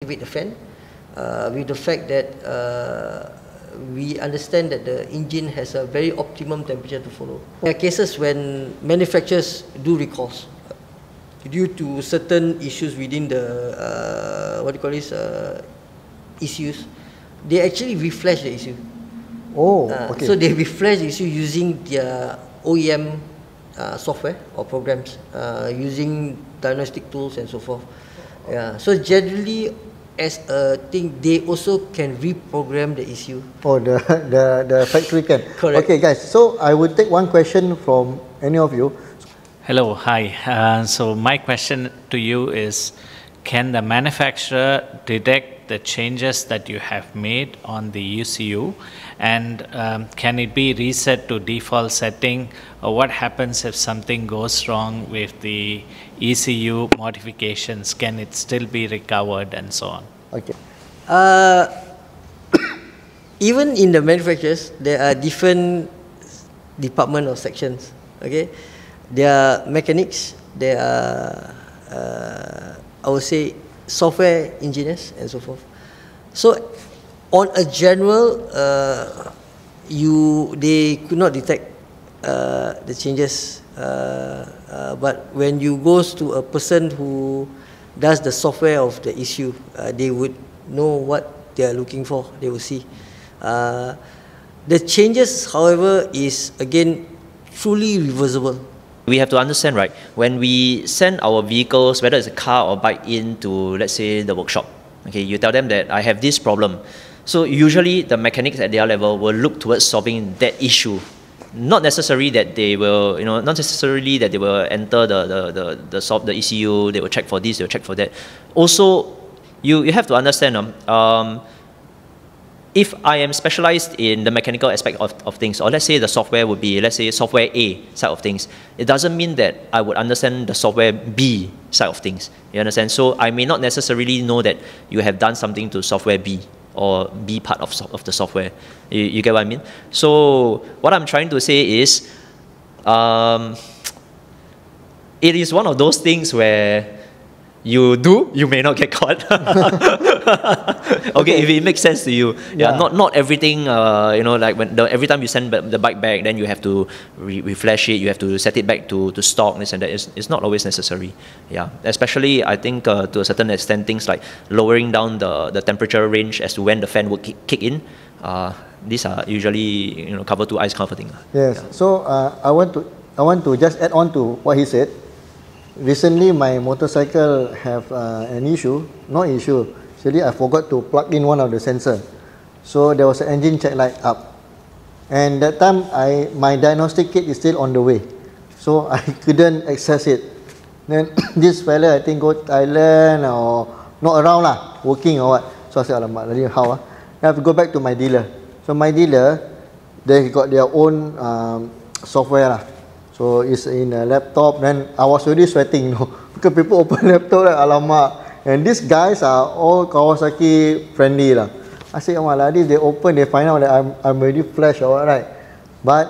activate the fan, with the fact that we understand that the engine has a very optimum temperature to follow. There are cases when manufacturers do recalls due to certain issues within the ECUs. They actually reflash the ECU. Oh, okay. So they reflash the ECU using their OEM software or programs, using diagnostic tools and so forth. Yeah. So generally, as a thing, they also can reprogram the ECU. Oh, the factory can. Correct. Okay, guys. So I would take one question from any of you. Hello, hi. So my question to you is, can the manufacturer detect the changes that you have made on the ECU, and can it be reset to default setting, or what happens if something goes wrong with the ECU modifications? Can it still be recovered and so on? Okay. Even in the manufacturers, there are different department or sections. Okay, there are mechanics, there are I would say software engineers and so forth. So on a general, they could not detect the changes, but when you goes to a person who does the software of the ECU, they would know what they are looking for. They will see the changes, however, is again truly reversible. We have to understand, right, when we send our vehicles, whether it's a car or bike, into, let's say, the workshop, okay, you tell them that I have this problem. So usually the mechanics at their level will look towards solving that issue. Not necessarily that they will, not necessarily that they will enter the ECU, they will check for this, they will check for that. Also, you have to understand, if I am specialized in the mechanical aspect of things, or let's say the software would be, let's say, software A side of things, it doesn't mean that I would understand the software B side of things. You understand? So I may not necessarily know that you have done something to software B or B part of the software. You get what I mean? So what I'm trying to say is, it is one of those things where you may not get caught. Okay, if it makes sense to you. Yeah, not everything, like every time you send the bike back, then you have to reflash it, you have to set it back to stock, this and that. It's not always necessary. Yeah, especially I think to a certain extent, things like lowering down the temperature range as to when the fan would kick in. These are usually cover to eyes comforting. Yes. Yeah. So I want to just add on to what he said. Recently, my motorcycle have an issue. Actually, I forgot to plug in one of the sensor. So there was an engine check light up. And that time, my diagnostic kit is still on the way. So I couldn't access it. Then this fella, I think, go Thailand or not around lah, working or what. So I said, alamak, how? I have to go back to my dealer. So my dealer, they got their own software lah. So it's in a laptop. Then I was already sweating, because people open laptop like, alamak. And these guys are all Kawasaki friendly lah. I said, oh my, they open, they find out that I'm already flash or what, right? But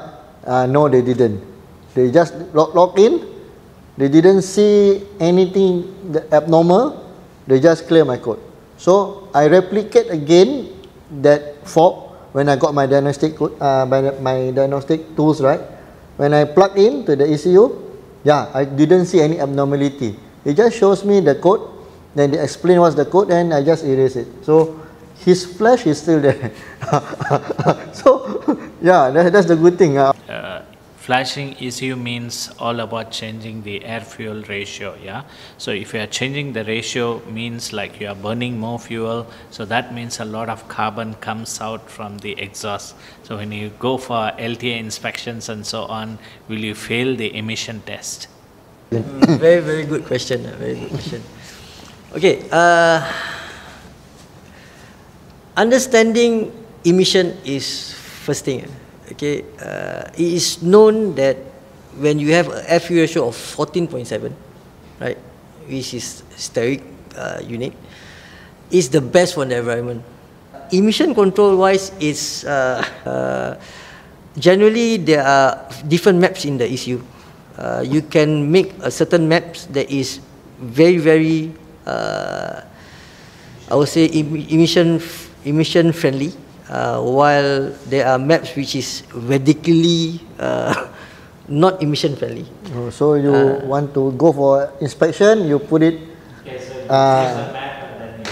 no, they didn't. They just log in. They didn't see anything abnormal. They just clear my code. So I replicate again that fault when I got my diagnostic my diagnostic tools, right? When I plug in to the ECU, I didn't see any abnormality. It just shows me the code, then they explain what's the code, and I just erase it. So his flash is still there. So yeah, that's the good thing. Flashing ECU means all about changing the air-fuel ratio, yeah? So if you are changing the ratio, means like you are burning more fuel, so that means a lot of carbon comes out from the exhaust. So when you go for LTA inspections and so on, will you fail the emission test? Very, very good question. Very good question. Okay, understanding emission is first thing. Okay, it is known that when you have an air-fuel ratio of 14.7, right, which is steric unit, is the best for the environment. Emission control-wise, is generally there are different maps in the ECU. You can make a certain maps that is very, very I would say emission friendly, while there are maps which is radically not emission friendly. Oh, so you want to go for inspection, you put it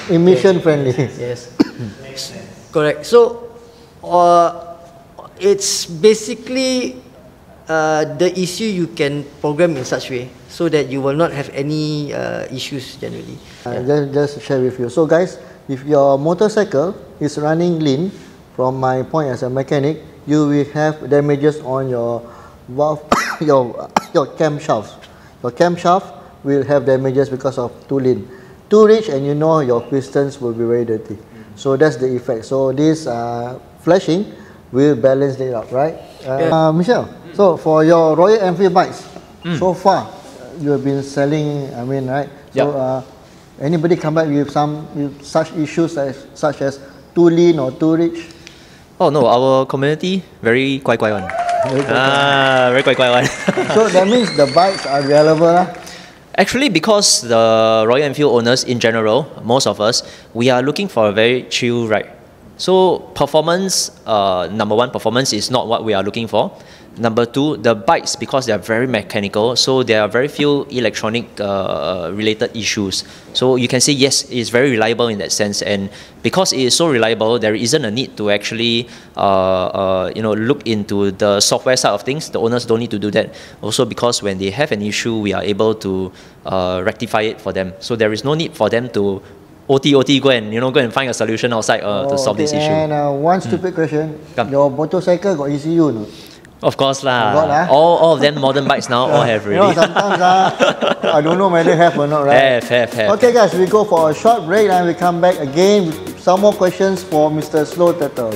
emission friendly. Yes, correct. So it's basically the issue you can program in such way so that you will not have any issues generally. Just share with you. So guys, if your motorcycle is running lean, from my point as a mechanic, you will have damages on your valve, your camshaft. Your camshaft will have damages because of too lean. Too rich, and you know your pistons will be very dirty. So that's the effect. So this flashing will balance it out, right? Michelle, so for your Royal Enfield bikes, so far you have been selling, I mean, right? So anybody come back with such issues such as too lean or too rich? Oh no, our community very quite one. Very quite one. So that means the bikes are reliable. Actually, because the Royal Enfield owners in general, most of us, we are looking for a very chill ride. So performance, number one, performance is not what we are looking for. Number two, the bikes, because they are very mechanical, so there are very few electronic related issues. So you can say yes, it's very reliable in that sense, and because it is so reliable, there isn't a need to actually look into the software side of things. The owners don't need to do that. Also because when they have an issue, we are able to rectify it for them. So there is no need for them to OT go and find a solution outside to solve this issue. And one stupid question: your motorcycle got ECU? No? Of course lah. All of them modern bikes now all have already. Sometimes I don't know whether have or not, right? Have. Okay guys, we go for a short break and we come back again with some more questions for Mr. Slow Turtle.